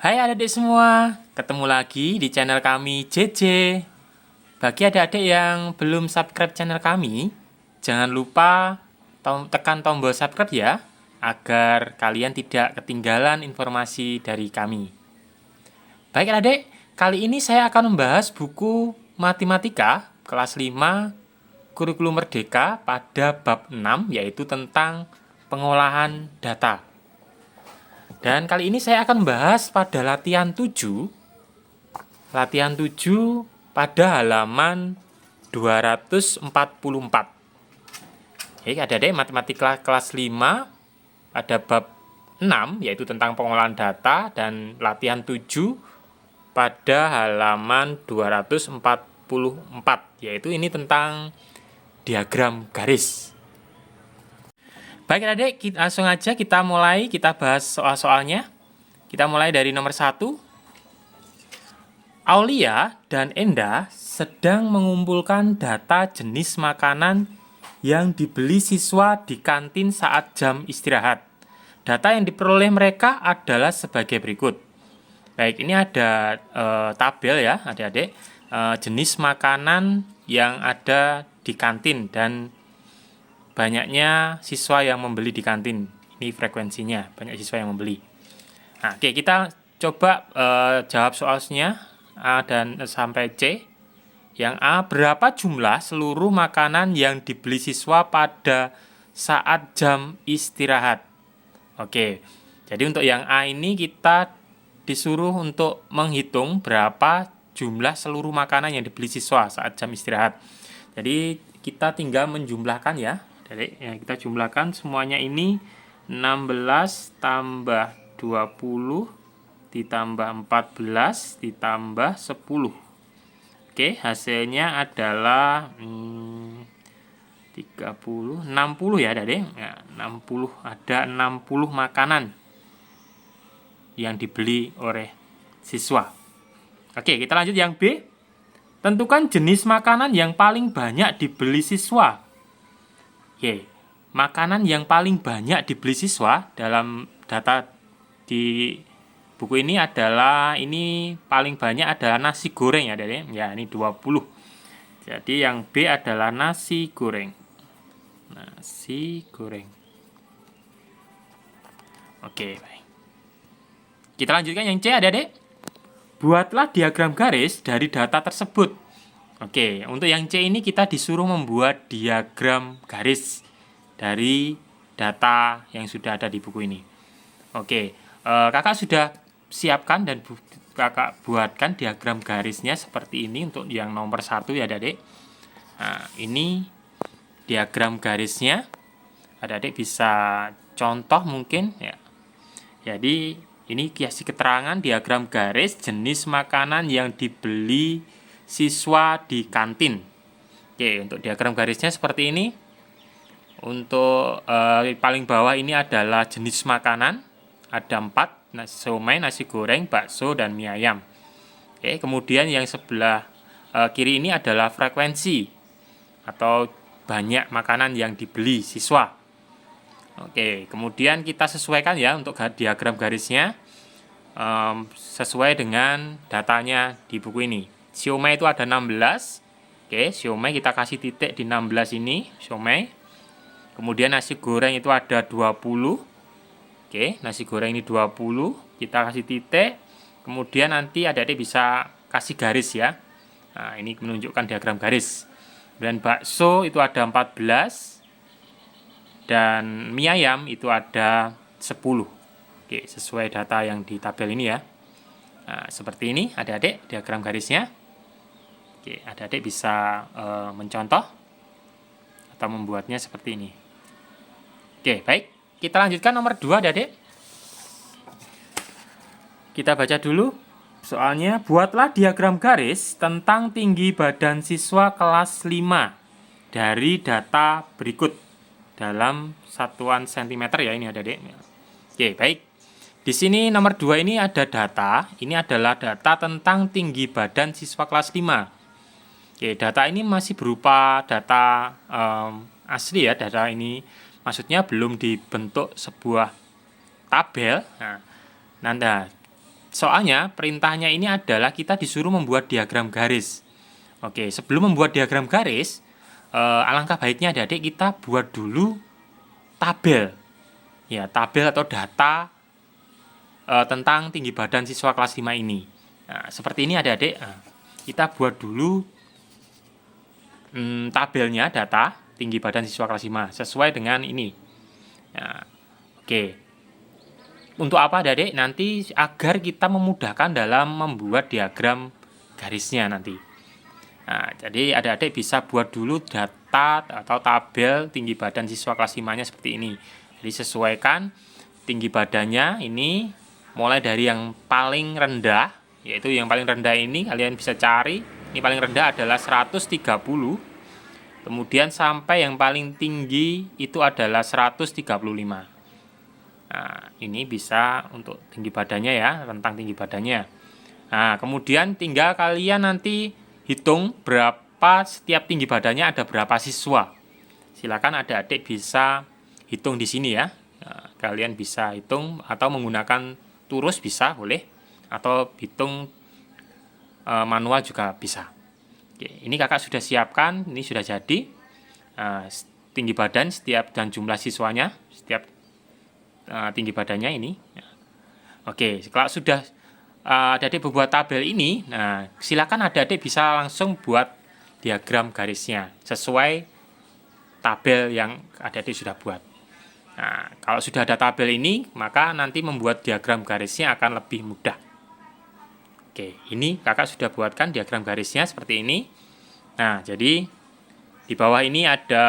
Hai adik-adik semua, ketemu lagi di channel kami JJ. Bagi adik-adik yang belum subscribe channel kami, jangan lupa tekan tombol subscribe ya, agar kalian tidak ketinggalan informasi dari kami. Baik adik, kali ini saya akan membahas buku Matematika kelas 5 Kurikulum Merdeka pada bab 6, yaitu tentang pengolahan data. Dan kali ini saya akan membahas pada latihan 7 pada halaman 244. Oke, adik-adik matematika kelas 5 pada bab 6 yaitu tentang pengolahan data, dan latihan 7 pada halaman 244 yaitu ini tentang diagram garis. Baik adik, langsung aja kita bahas soal-soalnya. Kita mulai dari nomor 1. Aulia dan Enda sedang mengumpulkan data jenis makanan yang dibeli siswa di kantin saat jam istirahat. Data yang diperoleh mereka adalah sebagai berikut. Baik, ini ada tabel ya adik-adik, jenis makanan yang ada di kantin dan banyaknya siswa yang membeli di kantin. Ini frekuensinya, banyak siswa yang membeli. Nah, oke, kita coba jawab soalnya A dan sampai C. Yang A, berapa jumlah seluruh makanan yang dibeli siswa pada saat jam istirahat? Oke, jadi untuk yang A ini kita disuruh untuk menghitung berapa jumlah seluruh makanan yang dibeli siswa saat jam istirahat. Jadi kita tinggal menjumlahkan ya. Jadi kita jumlahkan semuanya ini 16 tambah 20 ditambah 14 ditambah 10. Oke, hasilnya adalah 30, 60 ya adik. Ya, 60, ada 60 makanan yang dibeli oleh siswa. Oke, kita lanjut yang B. Tentukan jenis makanan yang paling banyak dibeli siswa. Oke, makanan yang paling banyak dibeli siswa dalam data di buku ini adalah, ini paling banyak adalah nasi goreng ya, Dede. Ya, ini 20. Jadi yang B adalah nasi goreng. Nasi goreng. Oke, baik. Kita lanjutkan yang C, Adik-adik. Buatlah diagram garis dari data tersebut. Oke, untuk yang C ini kita disuruh membuat diagram garis dari data yang sudah ada di buku ini. Oke, kakak sudah siapkan dan kakak buatkan diagram garisnya seperti ini untuk yang nomor 1 ya adik-adik. Nah, ini diagram garisnya. Adik-adik bisa contoh mungkin ya. Jadi ini kasih keterangan diagram garis jenis makanan yang dibeli siswa di kantin. Oke, untuk diagram garisnya seperti ini. Untuk paling bawah ini adalah jenis makanan. Ada 4, somai, nasi goreng, bakso, dan mie ayam. Oke, kemudian yang sebelah kiri ini adalah frekuensi atau banyak makanan yang dibeli siswa. Oke, kemudian kita sesuaikan ya untuk diagram garisnya sesuai dengan datanya di buku ini. Siomay itu ada 16. Oke, siomay kita kasih titik di 16 ini, siomay. Kemudian nasi goreng itu ada 20. Oke, nasi goreng ini 20. Kita kasih titik. Kemudian nanti adik-adik bisa kasih garis ya. Nah, ini menunjukkan diagram garis. Dan bakso itu ada 14. Dan mie ayam itu ada 10. Oke, sesuai data yang di tabel ini ya. Nah, seperti ini adik-adik diagram garisnya. Oke, adik-adik bisa mencontoh atau membuatnya seperti ini. Oke, baik. Kita lanjutkan nomor 2 adik-adik. Kita baca dulu soalnya. Buatlah diagram garis tentang tinggi badan siswa kelas 5 dari data berikut dalam satuan cm ya ini adik-adik. Oke, baik. Di sini nomor 2 ini ada data. Ini adalah data tentang tinggi badan siswa kelas 5. Oke, data ini masih berupa data asli ya. Data ini maksudnya belum dibentuk sebuah tabel. Nah, Soalnya perintahnya ini adalah kita disuruh membuat diagram garis. Oke, sebelum membuat diagram garis, alangkah baiknya adik-adik kita buat dulu tabel. Ya, tabel atau data tentang tinggi badan siswa kelas 5 ini. Nah, seperti ini adik-adik. Kita buat dulu tabelnya, data tinggi badan siswa kelas 5 sesuai dengan ini. Nah, oke. Untuk apa adik-adik? Nanti agar kita memudahkan dalam membuat diagram garisnya nanti. Nah, jadi adik-adik bisa buat dulu data atau tabel tinggi badan siswa kelas 5-nya seperti ini. Jadi sesuaikan tinggi badannya ini mulai dari yang paling rendah, yaitu yang paling rendah ini kalian bisa cari. Ini paling rendah adalah 130. Kemudian sampai yang paling tinggi itu adalah 135. Nah, ini bisa untuk tinggi badannya ya, rentang tinggi badannya. Nah, kemudian tinggal kalian nanti hitung berapa setiap tinggi badannya ada berapa siswa. Silakan adik-adik bisa hitung di sini ya. Nah, kalian bisa hitung atau menggunakan turus bisa, boleh. Atau hitung manual juga bisa. Oke, ini kakak sudah siapkan, ini sudah jadi. Tinggi badan setiap dan jumlah siswanya, setiap tinggi badannya ini. Oke, kalau sudah adik-adik membuat tabel ini, nah silakan adik-adik bisa langsung buat diagram garisnya sesuai tabel yang adik-adik sudah buat. Nah, kalau sudah ada tabel ini, maka nanti membuat diagram garisnya akan lebih mudah. Oke, ini kakak sudah buatkan diagram garisnya seperti ini. Nah, jadi di bawah ini ada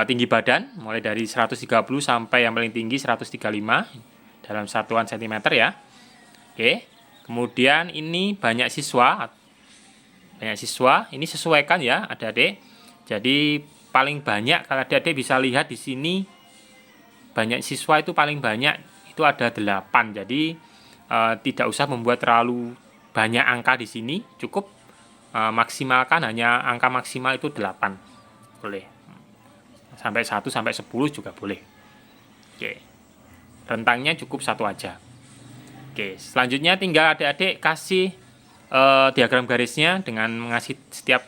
tinggi badan mulai dari 130 sampai yang paling tinggi 135 dalam satuan cm ya. Oke. Kemudian ini banyak siswa. Banyak siswa, ini sesuaikan ya adik-adik. Jadi paling banyak kalau adik-adik bisa lihat di sini banyak siswa itu paling banyak itu ada 8. Jadi tidak usah membuat terlalu banyak angka di sini, cukup maksimalkan hanya angka maksimal itu 8. Boleh. Sampai 1 sampai 10 juga boleh. Oke. Rentangnya cukup 1 aja. Oke, selanjutnya tinggal adik-adik kasih diagram garisnya dengan mengasih setiap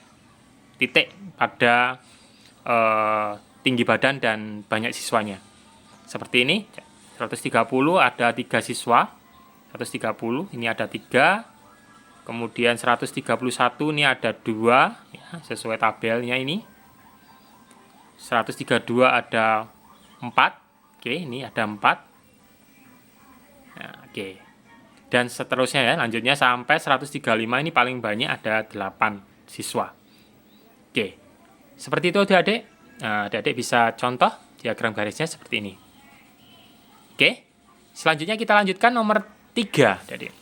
titik pada tinggi badan dan banyak siswanya. Seperti ini. 130 ada 3 siswa. 130 ini ada 3. Kemudian 131 ini ada 2 ya, sesuai tabelnya ini. 132 ada 4. Oke, ini ada 4. Nah, oke. Dan seterusnya ya, lanjutnya sampai 135 ini paling banyak ada 8 siswa. Oke. Seperti itu adik-adik. Nah, adik-adik bisa contoh diagram garisnya seperti ini. Oke. Selanjutnya kita lanjutkan nomor 3, adik-adik.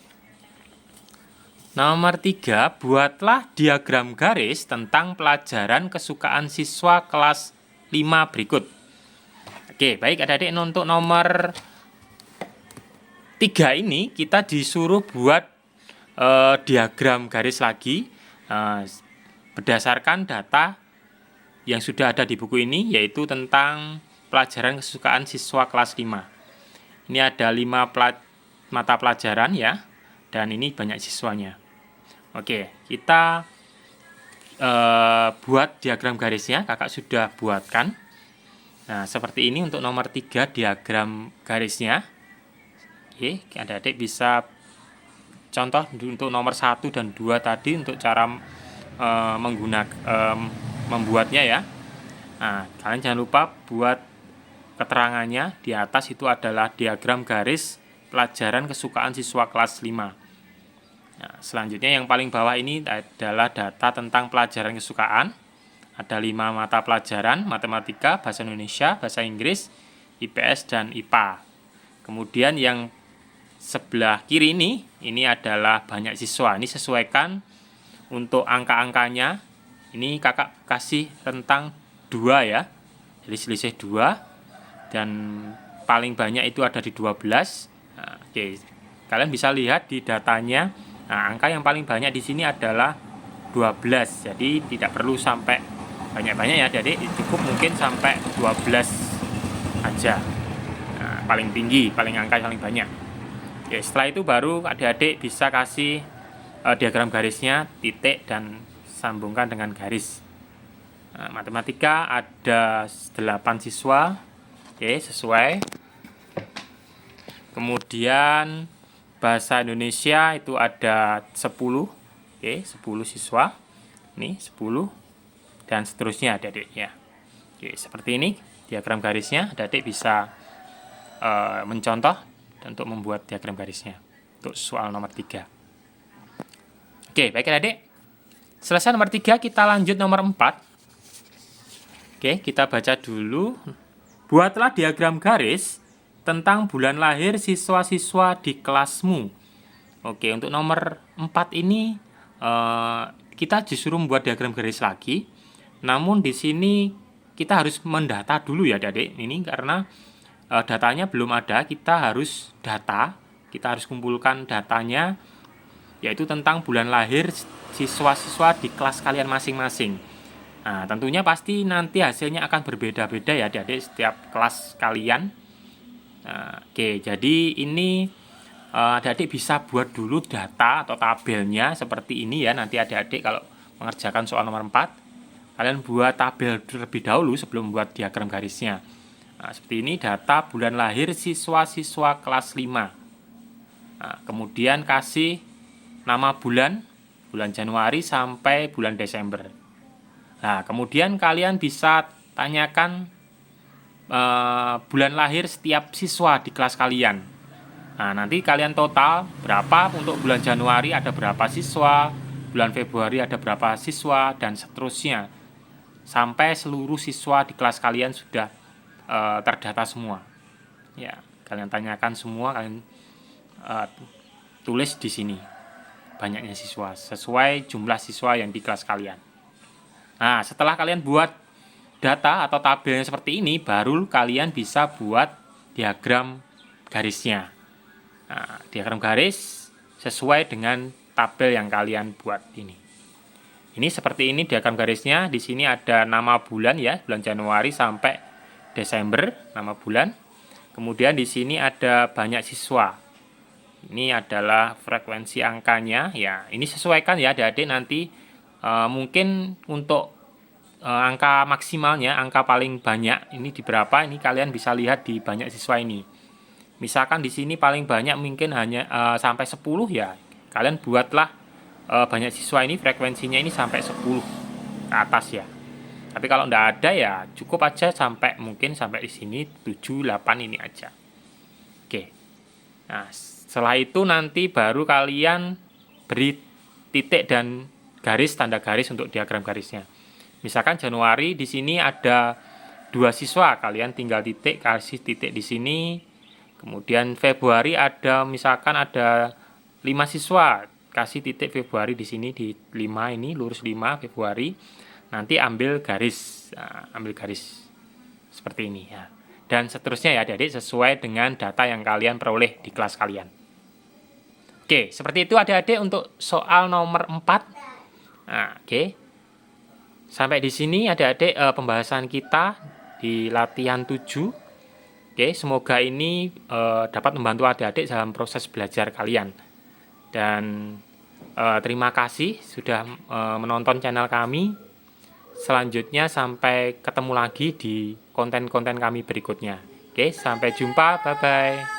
Nomor 3, buatlah diagram garis tentang pelajaran kesukaan siswa kelas 5 berikut. Oke, baik adik-adik, untuk nomor 3 ini kita disuruh buat diagram garis lagi berdasarkan data yang sudah ada di buku ini, yaitu tentang pelajaran kesukaan siswa kelas 5. Ini ada 5 mata pelajaran ya, dan ini banyak siswanya. Oke, kita buat diagram garisnya, kakak sudah buatkan. Nah, seperti ini untuk nomor 3 diagram garisnya. Oke, adik-adik bisa contoh untuk nomor 1 dan 2 tadi untuk cara membuatnya ya. Nah, kalian jangan lupa buat keterangannya. Di atas itu adalah diagram garis pelajaran kesukaan siswa kelas 5. Nah, selanjutnya yang paling bawah ini adalah data tentang pelajaran kesukaan. Ada 5 mata pelajaran, matematika, bahasa Indonesia, bahasa Inggris, IPS, dan IPA. Kemudian yang sebelah kiri ini adalah banyak siswa. Ini sesuaikan untuk angka-angkanya. Ini kakak kasih rentang 2 ya. Jadi selisih 2. Dan paling banyak itu ada di 12. Nah, oke. Kalian bisa lihat di datanya. Nah, angka yang paling banyak di sini adalah 12. Jadi tidak perlu sampai banyak-banyak ya, jadi cukup mungkin sampai 12 aja. Nah, paling tinggi, angka paling banyak. Oke, setelah itu baru adik-adik bisa kasih diagram garisnya, titik, dan sambungkan dengan garis. Nah, matematika ada 8 siswa. Oke, sesuai. Kemudian bahasa Indonesia itu ada 10. Oke, 10 siswa. Ini 10 dan seterusnya adik-adik ya. Oke, seperti ini diagram garisnya. Adik-adik bisa mencontoh untuk membuat diagram garisnya untuk soal nomor 3. Oke, baik adik. Selesai nomor 3, kita lanjut nomor 4. Oke, kita baca dulu. Buatlah diagram garis tentang bulan lahir siswa-siswa di kelasmu. Oke, untuk nomor 4 ini kita disuruh membuat diagram garis lagi. Namun di sini kita harus mendata dulu ya adik. Ini karena datanya belum ada, kita harus kumpulkan datanya, yaitu tentang bulan lahir siswa-siswa di kelas kalian masing-masing. Nah, tentunya pasti nanti hasilnya akan berbeda-beda ya adik-adik setiap kelas kalian. Nah, oke, jadi ini adik-adik bisa buat dulu data atau tabelnya seperti ini ya. Nanti adik-adik kalau mengerjakan soal nomor 4, kalian buat tabel terlebih dahulu sebelum membuat diagram garisnya. Nah, seperti ini data bulan lahir siswa-siswa kelas 5. Nah, kemudian kasih nama bulan Januari sampai bulan Desember. Nah, kemudian kalian bisa tanyakan bulan lahir setiap siswa di kelas kalian. Nah, nanti kalian total berapa untuk bulan Januari ada berapa siswa, bulan Februari ada berapa siswa, dan seterusnya. Sampai seluruh siswa di kelas kalian sudah terdata semua. Ya, kalian tanyakan semua, kalian tulis di sini banyaknya siswa sesuai jumlah siswa yang di kelas kalian. Nah, setelah kalian buat data atau tabelnya seperti ini, baru kalian bisa buat diagram garisnya. Nah, diagram garis sesuai dengan tabel yang kalian buat ini. Ini seperti ini diagram garisnya. Di sini ada nama bulan ya, bulan Januari sampai Desember, nama bulan. Kemudian di sini ada banyak siswa. Ini adalah frekuensi angkanya ya. Ini sesuaikan ya adik-adik, nanti mungkin untuk angka maksimalnya, angka paling banyak ini di berapa, ini kalian bisa lihat di banyak siswa ini. Misalkan di sini paling banyak mungkin hanya sampai 10 ya. Kalian buatlah banyak siswa ini frekuensinya ini sampai 10 ke atas ya. Tapi kalau enggak ada ya cukup aja sampai mungkin sampai di sini 7, 8 ini aja. Oke. Nah, setelah itu nanti baru kalian beri titik dan garis, tanda garis untuk diagram garisnya. Misalkan Januari di sini ada 2 siswa, kalian tinggal titik, kasih titik di sini. Kemudian Februari ada misalkan ada 5 siswa, kasih titik Februari di sini di 5 ini, lurus 5 Februari. Nanti ambil garis seperti ini ya. Dan seterusnya ya adik-adik sesuai dengan data yang kalian peroleh di kelas kalian. Oke, seperti itu adik-adik untuk soal nomor 4. Nah, oke. Sampai di sini adik-adik pembahasan kita di latihan 7. Oke, semoga ini dapat membantu adik-adik dalam proses belajar kalian. Dan terima kasih sudah menonton channel kami. Selanjutnya sampai ketemu lagi di konten-konten kami berikutnya. Oke, sampai jumpa. Bye-bye.